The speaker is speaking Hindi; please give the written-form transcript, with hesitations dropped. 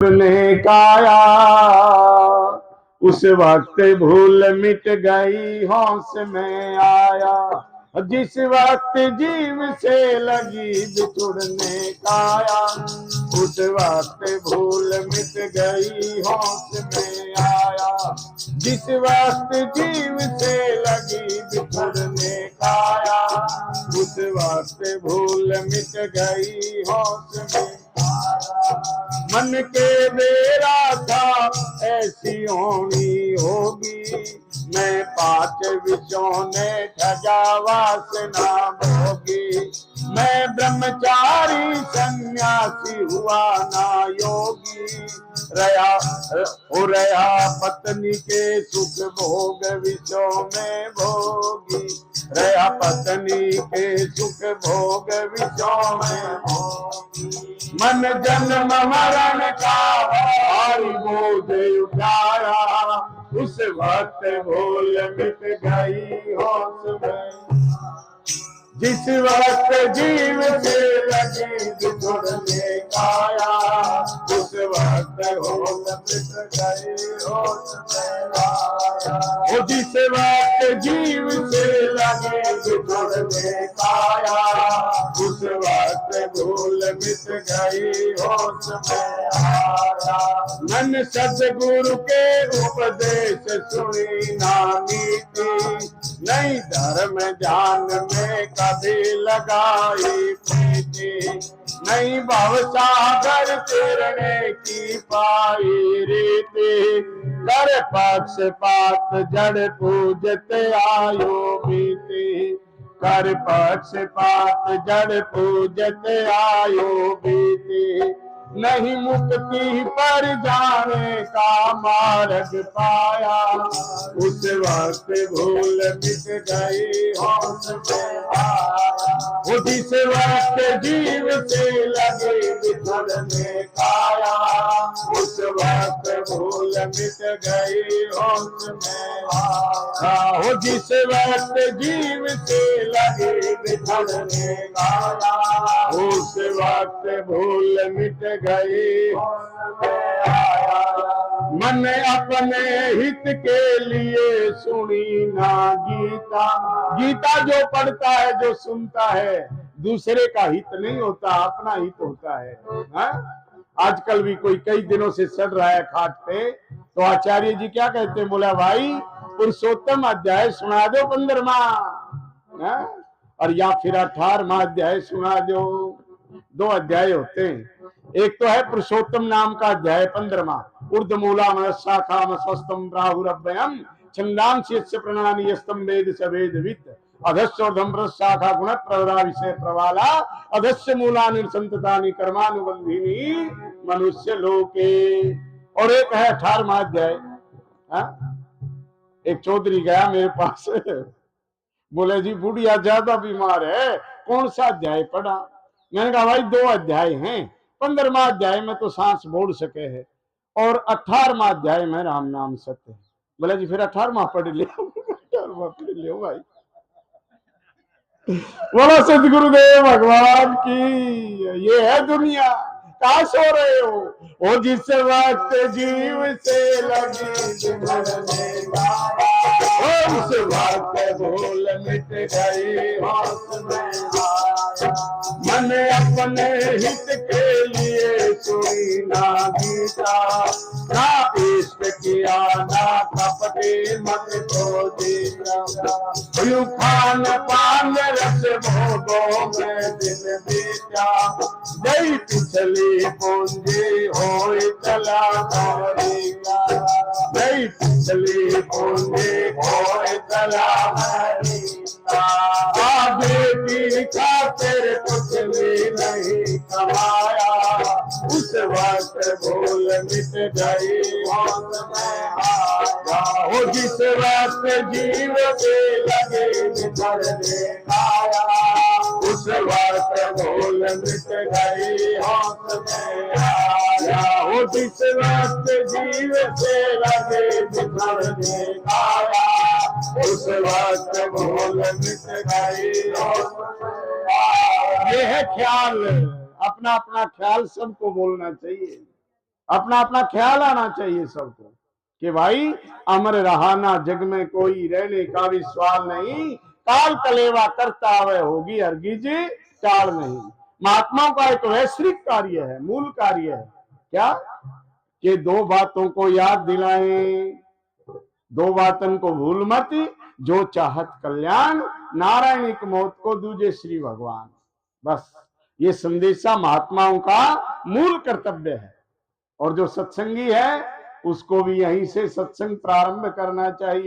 ने काया उस वक्त भूल मिट गई होश में आया। जिस वक्त जीव से लगी बिछुड़ने काया उस वक्त भूल मिट गई होश में आया। जिस वक्त जीव से लगी बिछुड़ने काया उस वक्त भूल मिट गई होश में। मन के मेरा था ऐसी होनी होगी, मैं 5 विषयों ने ठगा वासना भोगी। मैं ब्रह्मचारी सन्यासी हुआ ना योगी, रहा पत्नी के सुख भोग विषयों में भोगी। रहा पत्नी के सुख भोग विषयों में भोगी। मन जन्म मरण का भारी बोझ उठाया उस वक्त भूल मिट गई होश में। जिस वक्त जीव से लगी बिछुड़ने काया उस वक्त भूल मिट गई होश में आया। जिस वक्त जीव से लगी बिछुड़ने काया उस वक्त भूल मिट गई होश में आया। मन सतगुरु के उपदेश सुनी ना नीति, नहीं धर्म जान में कभी लगाई प्रीति। नहीं भवसागर तैरने की पाई रीति, कर पक्षपात जड़ पूजत आयो बीती। कर पक्षपात जड़ पूजत आयो बीती। नहीं मुक्ति पर जाने का मार्ग पाया उस वक्त भूल मिट गई होश में आया। जिस वक्त जीव से लगे बिछुड़ने काया उस वक्त भूल मिट गई होश में आया। जिस वक्त जीव से लगे बिछुड़ने काया उस वक्त भूल मिट गई होश में आया। मन अपने हित के लिए सुनी ना गीता। गीता जो पढ़ता है जो सुनता है दूसरे का हित नहीं होता, अपना हित होता है। आजकल भी कोई कई दिनों से चढ़ रहा है खाट पे, तो आचार्य जी क्या कहते हैं, बोला भाई पुरुषोत्तम अध्याय सुना दो 15वां, और या फिर 18वां अध्याय सुना दो। 2 अध्याय होते हैं, एक तो है पुरुषोत्तम नाम का अध्याय 15वां, ऊर्ध्वमूलाम शाखाम स्वस्तम प्राहुरभयम छंदांसि यस्य प्रणानि यस्तम वेद स वेदवित्। अधस्योर्ध्वं प्रशाखा गुण प्रवरा विषय प्रवाला अधस्य मूलानि संततानि कर्मानुबंधिनी मनुष्य लोके। और एक है 18वां अध्याय। एक चौधरी गया मेरे पास, बोले जी बुढ़िया ज्यादा बीमार है, कौन सा अध्याय पढ़ा? मैंने कहा भाई 2 अध्याय हैं, 15वां अध्याय में तो सांस बोल सके है और 18वां अध्याय में राम नाम सत्य है। बोला जी फिर 18वां पढ़ लियो। 18वां पढ़ लियो भाई। बोला सतगुरुदेव भगवान की। ये है दुनिया, कहाँ सो रहे हो? वो जिस वक्त जीव से लगी बिछुड़ने काया उस वक्त भूल मिट गई होश में आया। मन अपने हित के लिए सुनी ना गीता, ना इष्ट किया ना कपटी मन को दिया। खान पान रस भोगों में दिन बीता, जय पिछली पूंजी हो चला मरेगा। जय पिछली पूंजी हो चला मरेगा। बेटी खातिर कुछ भी नहीं कमाया उस वक्त भूल मिट गई होश में आया। जिस वक्त जीव से लगे बिछुड़ने काया उस वक्त भूल मिट गई होश में आया। जिस वक्त जीव से लगे बिछुड़ने काया उस वक्त भूल मिट गई होश में आया। ये है ख्याल, अपना अपना ख्याल सबको बोलना चाहिए। अपना अपना ख्याल आना चाहिए सबको कि भाई अमर रहाना जग में कोई, रहने का भी सवाल नहीं, काल कलेवा करता हुए होगी हरगिज टाल नहीं। महात्माओं का एक वैश्विक कार्य है, मूल कार्य है क्या, कि दो बातों को याद दिलाएं, दो बातन को भूल मत, जो चाहत कल्याण, नारायणिक मौत को दूजे श्री भगवान। बस ये संदेशा महात्माओं का मूल कर्तव्य है। और जो सत्संगी है उसको भी यहीं से सत्संग प्रारंभ करना चाहिए।